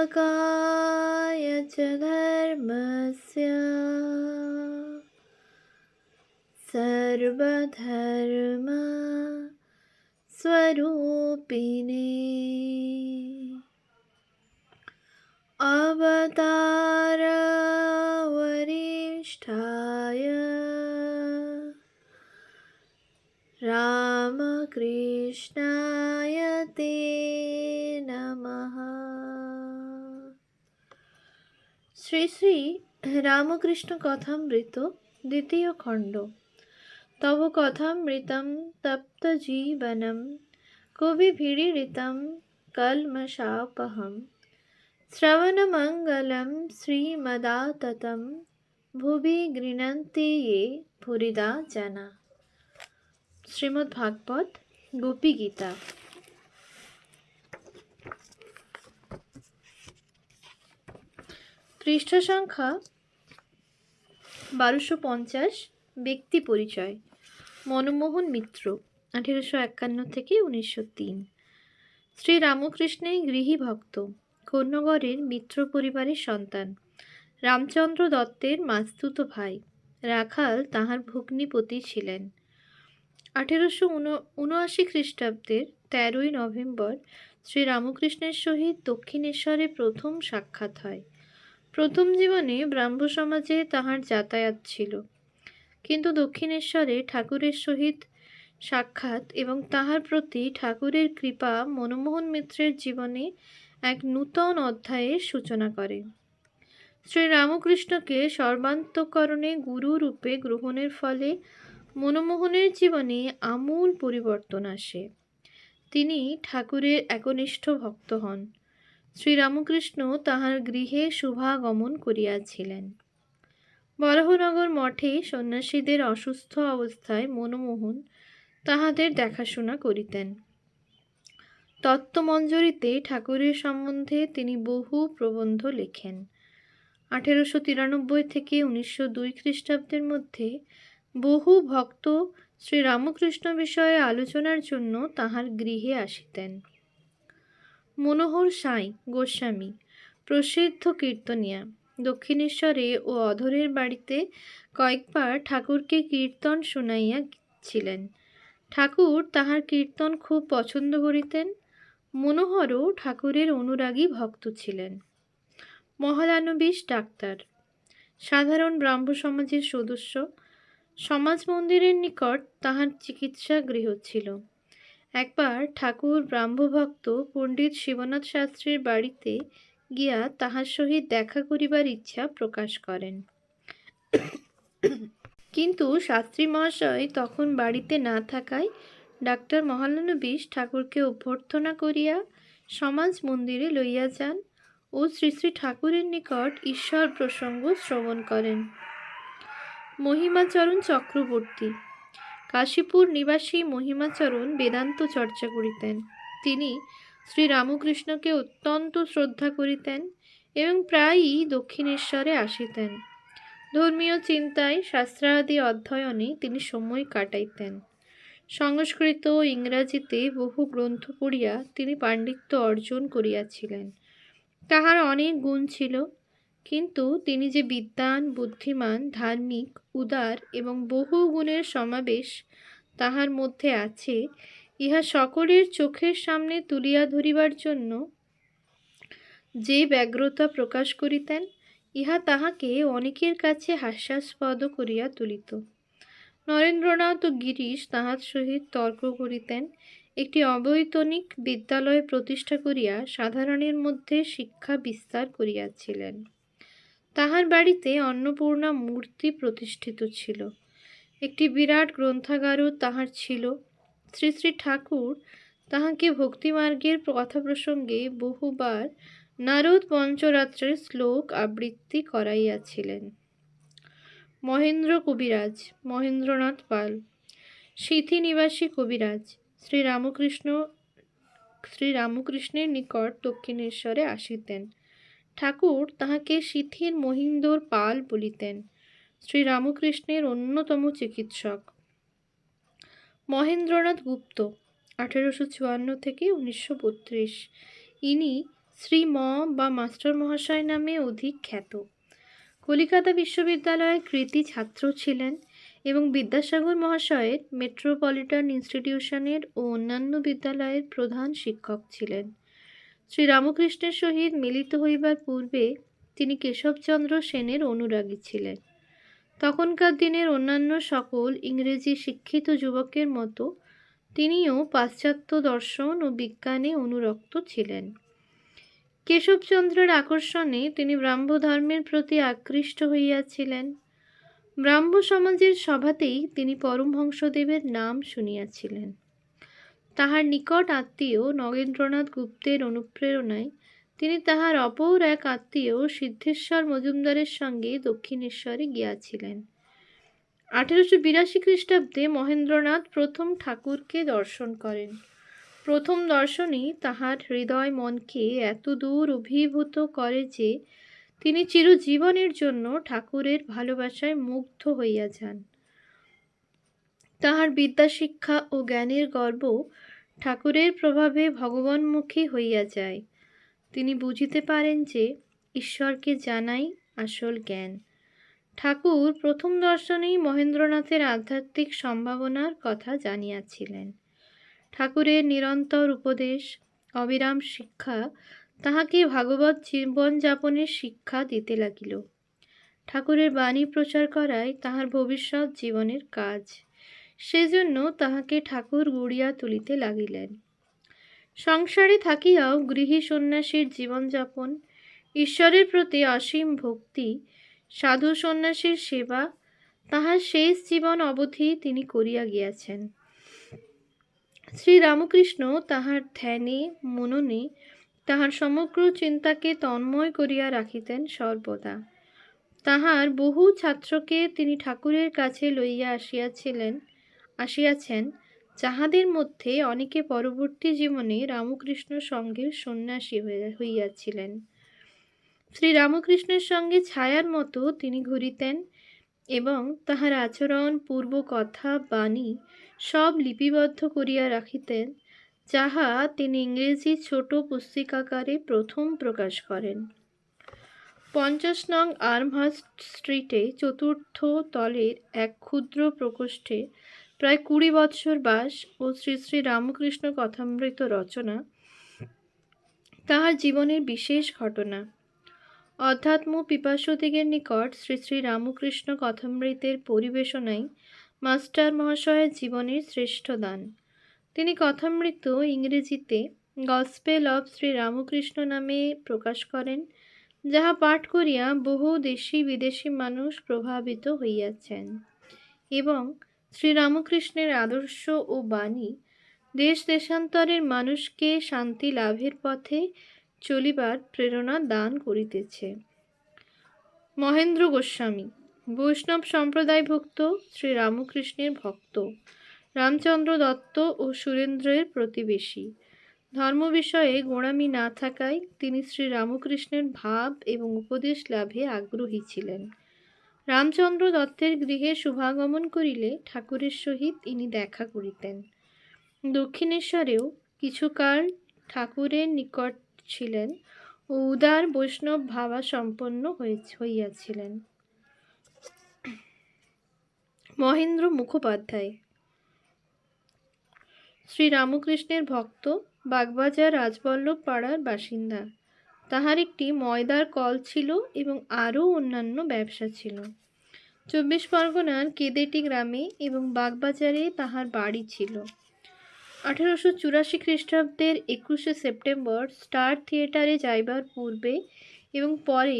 संस्थापकाय च धर्मस्य सर्वधर्म स्वरूपिणे अवतार वरिष्ठाय रामकृष्णाय ते नमः। শ্রী শ্রী রামকৃষ্ণ কথামৃত দ্বিতীয় খণ্ড। তব কথামৃতম তপ্ত জীবনম কবিভিড়িতম কলমশাপহম শ্রবণমঙ্গলম শ্রীমদাততম ভুবি গৃণন্তি ये ভুরিদা জানা। শ্রীমদ্ ভাগবত গোপী গীতা। পৃষ্ঠ সংখ্যা 1250। ব্যক্তি পরিচয়। মনমোহন মিত্র, 1851 থেকে 1903। শ্রী রামকৃষ্ণের গৃহী ভক্ত, কন্যগড়ের মিত্র পরিবারের সন্তান। রামচন্দ্র দত্তের মাস্তুতো ভাই। রাখাল তাঁহার ভগ্নিপতি ছিলেন। 1879 খ্রিস্টাব্দের 13ই নভেম্বর শ্রী রামকৃষ্ণের সহিত দক্ষিণেশ্বরে প্রথম সাক্ষাৎ হয়। প্রথম জীবনে ব্রাহ্ম সমাজে তাহার যাতায়াত ছিল, কিন্তু দক্ষিণেশ্বরে ঠাকুরের সহিত সাক্ষাৎ এবং তাহার প্রতি ঠাকুরের কৃপা মনমোহন মিত্রের জীবনে এক নূতন অধ্যায়ের সূচনা করে। শ্রী রামকৃষ্ণকে সর্বান্তঃকরণে গুরু রূপে গ্রহণের ফলে মনমোহনের জীবনে আমূল পরিবর্তন আসে। তিনি ঠাকুরের একনিষ্ঠ ভক্ত হন। শ্রীরামকৃষ্ণ তাহার গৃহে শুভাগমন করিয়াছিলেন। বরাহনগর মঠে সন্ন্যাসীদের অসুস্থ অবস্থায় মনমোহন তাহাদের দেখাশোনা করিতেন। তত্ত্বমঞ্জরীতে ঠাকুরের সম্বন্ধে তিনি বহু প্রবন্ধ লেখেন। 1893 থেকে 1902 খ্রিস্টাব্দের মধ্যে বহু ভক্ত শ্রীরামকৃষ্ণ বিষয়ে আলোচনার জন্য তাহার গৃহে আসিতেন। মনোহর সাঁই গোস্বামী, প্রসিদ্ধ কীর্তনিয়া, দক্ষিণেশ্বরে ও অধরের বাড়িতে কয়েকবার ঠাকুরকে কীর্তন শুনাইয়াছিলেন। ঠাকুর তাহার কীর্তন খুব পছন্দ করিতেন। মনোহরও ঠাকুরের অনুরাগী ভক্ত ছিলেন। মহলানবিশ ডাক্তার, সাধারণ ব্রাহ্ম সমাজের সদস্য। সমাজ মন্দিরের নিকট তাহার চিকিৎসা গৃহ ছিল। একবার ঠাকুর ব্রাহ্মভক্ত পণ্ডিত শিবনাথ শাস্ত্রীর বাড়িতে গিয়া তাহার সহিত দেখা করিবার ইচ্ছা প্রকাশ করেন, কিন্তু শাস্ত্রী মহাশয় তখন বাড়িতে না থাকায় ডাক্তার মহলানবিশ ঠাকুরকে অভ্যর্থনা করিয়া সমাজ মন্দিরে লইয়া যান ও শ্রী শ্রী ঠাকুরের নিকট ঈশ্বর প্রসঙ্গ শ্রবণ করেন। মহিমাচরণ চক্রবর্তী, কাশীপুর নিবাসী মহিমাচরণ বেদান্ত চর্চা করিতেন। তিনি শ্রী রামকৃষ্ণকে অত্যন্ত শ্রদ্ধা করিতেন এবং প্রায়ই দক্ষিণেশ্বরে আসিতেন। ধর্মীয় চিন্তায় শাস্ত্রাদি অধ্যয়নে তিনি সময় কাটাইতেন। সংস্কৃত ও ইংরাজিতে বহু গ্রন্থ পড়িয়া তিনি পাণ্ডিত্য অর্জন করিয়াছিলেন। তাহার অনেক গুণ ছিল, কিন্তু তিনি যে বিদ্বান, বুদ্ধিমান, ধার্মিক, উদার এবং বহু গুণের সমাবেশ তাহার মধ্যে আছে, ইহা সকলের চোখের সামনে তুলিয়া ধরিবার জন্য যে ব্যগ্রতা প্রকাশ করিতেন, ইহা তাহাকে অনেকের কাছে হাস্যাস্পদ করিয়া তুলিত। নরেন্দ্রনাথ ও গিরিশ তাহার সহিত তর্ক করিতেন। একটি অবৈতনিক বিদ্যালয় প্রতিষ্ঠা করিয়া সাধারণের মধ্যে শিক্ষা বিস্তার করিয়াছিলেন। তাহার বাড়িতে অন্নপূর্ণা মূর্তি প্রতিষ্ঠিত ছিল। একটি বিরাট গ্রন্থাগারও তাহার ছিল। শ্রী শ্রী ঠাকুর তাহাকে ভক্তিমার্গের কথা প্রসঙ্গে বহুবার নারদ পঞ্চরাত্রের শ্লোক আবৃত্তি করাইয়াছিলেন। মহেন্দ্র কবিরাজ, মহেন্দ্রনাথ পাল, সিথি নিবাসী কবিরাজ, শ্রীরামকৃষ্ণের নিকট দক্ষিণেশ্বরে আসিতেন। ঠাকুর তাহাকে সিথির মহিন্দর পাল বলিতেন। শ্রীরামকৃষ্ণের অন্যতম চিকিৎসক। মহেন্দ্রনাথ গুপ্ত, 1854 থেকে 1932। ইনি শ্রী ম বা মাস্টার মহাশয় নামে অধিক খ্যাত। কলিকাতা বিশ্ববিদ্যালয়ের কৃতী ছাত্র ছিলেন এবং বিদ্যাসাগর মহাশয়ের মেট্রোপলিটন ইনস্টিটিউশনের ও অন্যান্য বিদ্যালয়ের প্রধান শিক্ষক ছিলেন। শ্রীরামকৃষ্ণের সহিত মিলিত হইবার পূর্বে তিনি কেশবচন্দ্র সেনের অনুরাগী ছিলেন। তখনকার দিনের অন্যান্য সকল ইংরেজি শিক্ষিত যুবকের মতো তিনিও পাশ্চাত্য দর্শন ও বিজ্ঞানে অনুরক্ত ছিলেন। কেশবচন্দ্রের আকর্ষণে তিনি ব্রাহ্ম ধর্মের প্রতি আকৃষ্ট হইয়াছিলেন। ব্রাহ্ম সমাজের সভাতেই তিনি পরমহংসদেবের নাম শুনিয়াছিলেন। তাহার নিকট আত্মীয় নগেন্দ্রনাথ গুপ্তের অনুপ্রেরণায় তিনি তাহার অপর এক আত্মীয় সিদ্ধেশ্বর মজুমদারের সঙ্গে দক্ষিণেশ্বরে গিয়াছিলেন। 1882 খ্রিস্টাব্দে মহেন্দ্রনাথ প্রথম ঠাকুরকে দর্শন করেন। প্রথম দর্শনই তাহার হৃদয় মনকে এত দূর অভিভূত করে যে তিনি চিরজীবনের জন্য ঠাকুরের ভালোবাসায় মুগ্ধ হইয়া যান। তাহার বিদ্যাশিক্ষা ও জ্ঞানের গর্ব ঠাকুরের প্রভাবে ভগবানমুখী হইয়া যায়। তিনি বুঝিতে পারেন যে ঈশ্বরকে জানাই আসল জ্ঞান। ঠাকুর প্রথম দর্শনেই মহেন্দ্রনাথের আধ্যাত্মিক সম্ভাবনার কথা জানিয়াছিলেন। ঠাকুরের নিরন্তর উপদেশ, অবিরাম শিক্ষা তাহাকে ভাগবত জীবনযাপনের শিক্ষা দিতে লাগিল। ঠাকুরের বাণী প্রচার করাই তাহার ভবিষ্যৎ জীবনের কাজ। সেজন্য তাহাকে ঠাকুর গড়িয়া তুলিতে লাগিলেন। সংসারে থাকিয়াও গৃহী সন্ন্যাসীর জীবনযাপন, ঈশ্বরের প্রতি অসীম ভক্তি, সাধু সন্ন্যাসীর সেবা তাহার শেষ জীবন অবধি তিনি করিয়া গিয়াছেন। শ্রীরামকৃষ্ণ তাহার ধ্যানে মননে তাহার সমগ্র চিন্তাকে তন্ময় করিয়া রাখিতেন সর্বদা। তাহার বহু ছাত্রকে তিনি ঠাকুরের কাছে লইয়া আসিয়াছেন, যাহাদের মধ্যে অনেকে পরবর্তী জীবনে রামকৃষ্ণ সঙ্গের সন্ন্যাসী হইয়াছিলেন। শ্রীরামকৃষ্ণের সঙ্গে ছায়ার মতো তিনি ঘুরিতেন এবং তাহার আচরণ, পূর্ব কথা, বাণী সব লিপিবদ্ধ করিয়া রাখিতেন, যাহা তিনি ইংরেজি ছোট পুস্তিকাকারে প্রথম প্রকাশ করেন। 50 নং আর্মহার্স্ট স্ট্রিটে চতুর্থ তলের এক ক্ষুদ্র প্রকোষ্ঠে প্রায় 20 বৎসর বাস ও শ্রী শ্রী রামকৃষ্ণ কথামৃত রচনা তাহার জীবনের বিশেষ ঘটনা। অধ্যাত্ম পিপাসুদিগের নিকট শ্রী শ্রী রামকৃষ্ণ কথামৃতের পরিবেশনাই মাস্টার মহাশয়ের জীবনের শ্রেষ্ঠ দান। তিনি কথামৃত ইংরেজিতে গসপেল অব শ্রী রামকৃষ্ণ নামে প্রকাশ করেন, যাহা পাঠ করিয়া বহু দেশি বিদেশি মানুষ প্রভাবিত হইয়াছেন এবং শ্রীরামকৃষ্ণের আদর্শ ও বাণী দেশ দেশান্তরের মানুষকে শান্তি লাভের পথে চলিবার প্রেরণা দান করিতেছে। মহেন্দ্র গোস্বামী বৈষ্ণব সম্প্রদায়ভুক্ত শ্রীরামকৃষ্ণের ভক্ত, রামচন্দ্র দত্ত ও সুরেন্দ্রের প্রতিবেশী। ধর্ম বিষয়ে গোঁড়ামি না থাকায় তিনি শ্রীরামকৃষ্ণের ভাব এবং উপদেশ লাভে আগ্রহী ছিলেন। রামচন্দ্র দত্তের গৃহে শুভাগমন করিলে ঠাকুরের সহিত ইনি দেখা করিতেন। দক্ষিণেশ্বরেও কিছুকাল ঠাকুরের নিকট ছিলেন ও উদার বৈষ্ণব ভাবাসম্পন্ন হইয়াছিলেন। মহেন্দ্র মুখোপাধ্যায় শ্রীরামকৃষ্ণের ভক্ত, বাগবাজার রাজবল্লভ পাড়ার বাসিন্দা। তাহার একটি ময়দার কল ছিল এবং আরও অন্যান্য ব্যবসা ছিল। 24 পরগনার কেদেটি গ্রামে এবং বাগবাজারে তাহার বাড়ি ছিল। 1884 খ্রিস্টাব্দের 21শে সেপ্টেম্বর স্টার থিয়েটারে যাইবার পূর্বে এবং পরে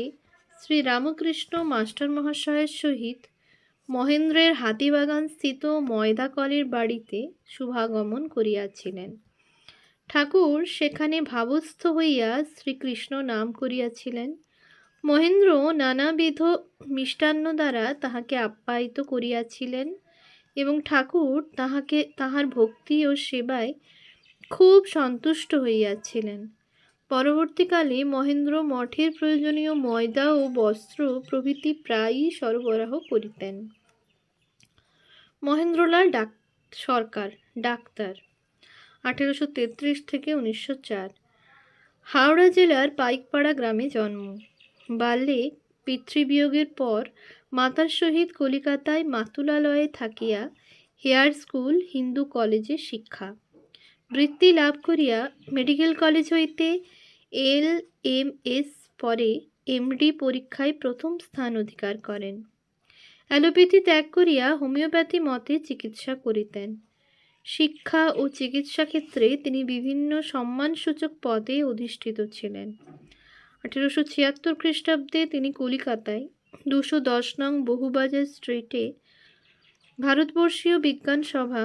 শ্রীরামকৃষ্ণ মাস্টার মহাশয়ের সহিত মহেন্দ্রের হাতিবাগান স্থিত ময়দা কলের বাড়িতে শুভাগমন করিয়াছিলেন। ঠাকুর সেখানে ভাবস্থ হইয়া শ্রীকৃষ্ণ নাম করিয়াছিলেন। মহেন্দ্র নানাবিধ মিষ্টান্ন দ্বারা তাহাকে আপ্যায়িত করিয়াছিলেন এবং ঠাকুর তাহার ভক্তি ও সেবায় খুব সন্তুষ্ট হইয়াছিলেন। পরবর্তীকালে মহেন্দ্র মঠের প্রয়োজনীয় ময়দা ও বস্ত্র প্রভৃতি প্রায়ই সরবরাহ করিতেন। মহেন্দ্রলাল সরকার, ডাক্তার, 1833 থেকে 1904। হাওড়া জেলার পাইকপাড়া গ্রামে জন্ম। বাল্যে পিতৃবিয়োগের পর মাতার সহিত কলিকাতায় মাতুলালয়ে থাকিয়া হেয়ার স্কুল হিন্দু কলেজে শিক্ষা বৃত্তি লাভ করিয়া মেডিকেল কলেজ হইতে LMS পরে MD পরীক্ষায় প্রথম স্থান অধিকার করেন। অ্যালোপ্যাথি ত্যাগ করিয়া হোমিওপ্যাথি মতে চিকিৎসা করিতেন। শিক্ষা ও চিকিৎসা ক্ষেত্রে তিনি বিভিন্ন সম্মানসূচক পদে অধিষ্ঠিত ছিলেন। 1876 খ্রিস্টাব্দে তিনি কলিকাতায় 210 নং বহুবাজার স্ট্রিটে ভারতবর্ষীয় বিজ্ঞান সভা,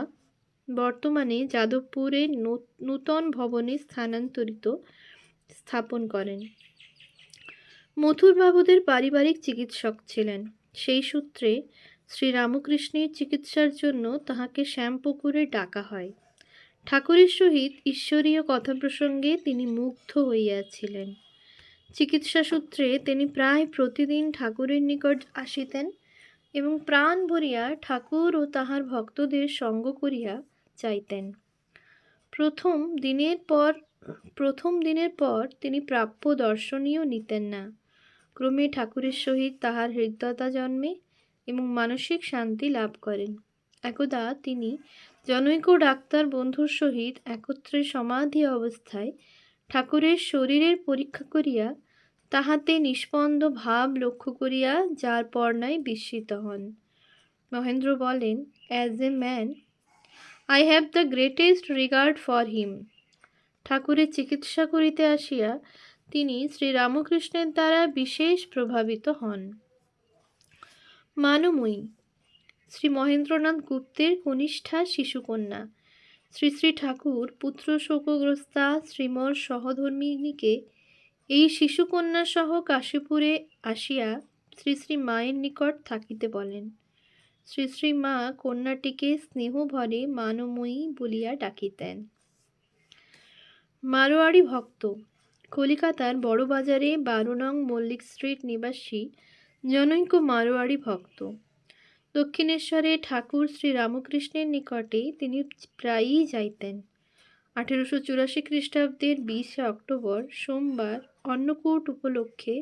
বর্তমানে যাদবপুরে নূতন ভবনে স্থাপন করেন। মথুরবাবুদের পারিবারিক চিকিৎসক ছিলেন। সেই সূত্রে শ্রীরামকৃষ্ণের চিকিৎসার জন্য তাহাকে শ্যামপুকুরে ডাকা হয়। ঠাকুরের সহিত ঈশ্বরীয় কথা প্রসঙ্গে তিনি মুগ্ধ হইয়াছিলেন। চিকিৎসা সূত্রে তিনি প্রায় প্রতিদিন ঠাকুরের নিকট আসিতেন এবং প্রাণ ভরিয়া ঠাকুর ও তাহার ভক্তদের সঙ্গ করিয়া যাইতেন। প্রথম দিনের পর তিনি প্রাপ্য দর্শনীয় নিতেন না। ক্রমে ঠাকুরের সহিত তাহার হৃদ্যতা জন্মে এবং মানসিক শান্তি লাভ করেন। একদা তিনি জনৈক ডাক্তার বন্ধুর সহিত একত্রে সমাধি অবস্থায় ঠাকুরের শরীরের পরীক্ষা করিয়া তাহাতে নিষ্পন্দ ভাব লক্ষ্য করিয়া যার পর্ণায় বিস্মিত হন। মহেন্দ্র বলেন, as a man I have the greatest regard for him. ঠাকুরের চিকিৎসা করিতে আসিয়া তিনি শ্রীরামকৃষ্ণের দ্বারা বিশেষ প্রভাবিত হন। মানময়ী শ্রী মহেন্দ্রনাথ গুপ্তের কনিষ্ঠা শিশুকন্যা। শ্রী শ্রী ঠাকুর পুত্র শোকগ্রস্তা শ্রীমর সহধর্মিণীকে এই শিশুকন্যা সহ কাশীপুরে আসিয়া শ্রী শ্রী মায়ের নিকট থাকিতে বলেন। শ্রী শ্রী মা কন্যাটিকে স্নেহভরে মানময়ী বলিয়া ডাকিতেন। মারোয়াড়ি ভক্ত কলিকাতার বড়বাজারে 12 নং মল্লিক স্ট্রিট নিবাসী জনৈক মারোয়াড়ি ভক্ত। দক্ষিণেশ্বরে ঠাকুর শ্রীরামকৃষ্ণের নিকটে তিনি প্রায়ই যাইতেন। 1884 খ্রিস্টাব্দের 20 অক্টোবর সোমবার অন্নকূট উপলক্ষে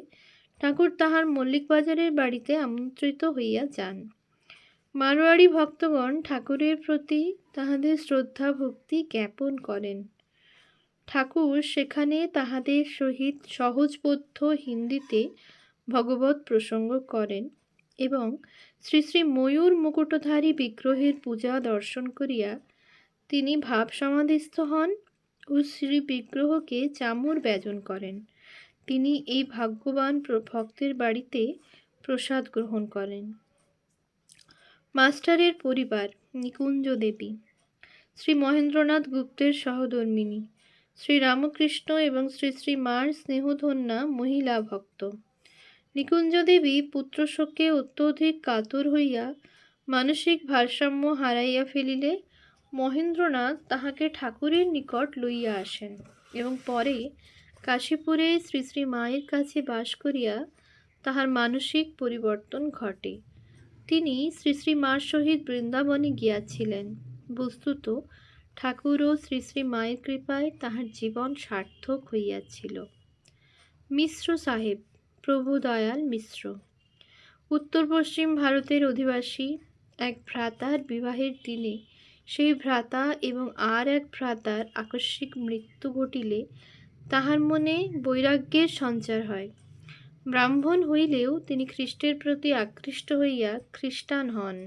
ঠাকুর তাহার মল্লিক বাজারের বাড়িতে আমন্ত্রিত হইয়া যান। মারোয়াড়ি ভক্তগণ ঠাকুরের প্রতি তাহাদের শ্রদ্ধা ভক্তি জ্ঞাপন করেন। ঠাকুর সেখানে তাহাদের সহিত সহজবোধ্য হিন্দিতে ভগবৎ প্রসঙ্গ করেন এবং শ্রী শ্রী ময়ূর মুকুটধারী বিগ্রহের পূজা দর্শন করিয়া তিনি ভাব সমাধিস্থ হন ও শ্রী বিগ্রহকে চামর ব্যজন করেন। তিনি এই ভাগ্যবান ভক্তের বাড়িতে প্রসাদ গ্রহণ করেন। মাস্টারের পরিবার নিকুঞ্জ দেবী শ্রী মহেন্দ্রনাথ গুপ্তের সহধর্মিণী, শ্রীরামকৃষ্ণ এবং শ্রী শ্রী মার স্নেহধন্যা মহিলা ভক্ত। নিকুঞ্জ দেবী পুত্রশোকে অত্যধিক কাতর হইয়া মানসিক ভারসাম্য হারাইয়া ফেলিলে মহেন্দ্রনাথ তাহাকে ঠাকুরের নিকট লইয়া আসেন এবং পরে কাশীপুরে শ্রী শ্রী মায়ের কাছে বাস করিয়া তাহার মানসিক পরিবর্তন ঘটে। তিনি শ্রী শ্রী মার সহিত বৃন্দাবনে গিয়াছিলেন। বস্তুত ঠাকুর ও শ্রী শ্রী মায়ের কৃপায় তাহার জীবন সার্থক হইয়াছিল। মিশ্র সাহেব প্রভুদয়াল মিশ্র উত্তর পশ্চিম ভারতের অধিবাসী। এক ভ্রাতার বিবাহের দিনে সেই ভ্রাতা এবং আর এক ভ্রাতার আকস্মিক মৃত্যু ঘটিলে তাহার মনে বৈরাগ্যের সঞ্চার হয়। ব্রাহ্মণ হইলেও তিনি খ্রিস্টের প্রতি আকৃষ্ট হইয়া খ্রিস্টান হন,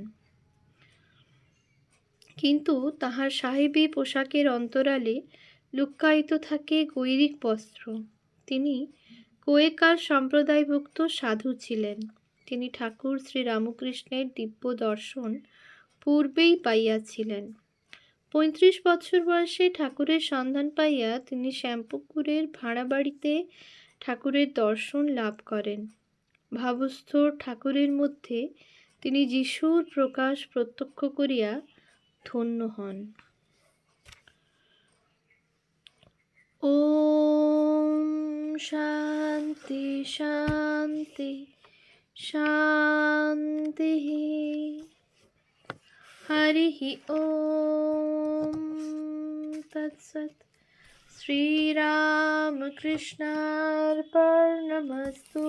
কিন্তু তাহার সাহেবী পোশাকের অন্তরালে লুক্কায়িত থাকে গৈরিক বস্ত্র। তিনি কোয়েকার সম্প্রদায়ভুক্ত সাধু ছিলেন। তিনি ঠাকুর শ্রীরামকৃষ্ণের দিব্য দর্শন পূর্বেই পাইয়াছিলেন। 35 বৎসর বয়সে ঠাকুরের সন্ধান পাইয়া তিনি শ্যামপুকুরের ভাড়া বাড়িতে ঠাকুরের দর্শন লাভ করেন। ভাবস্থ ঠাকুরের মধ্যে তিনি যিশুর প্রকাশ প্রত্যক্ষ করিয়া ধন্য হন। ওম শান্তি শান্তি শান্তি। হরি ওম তৎসৎ। শ্রীরামকৃষ্ণার্পণমস্তু।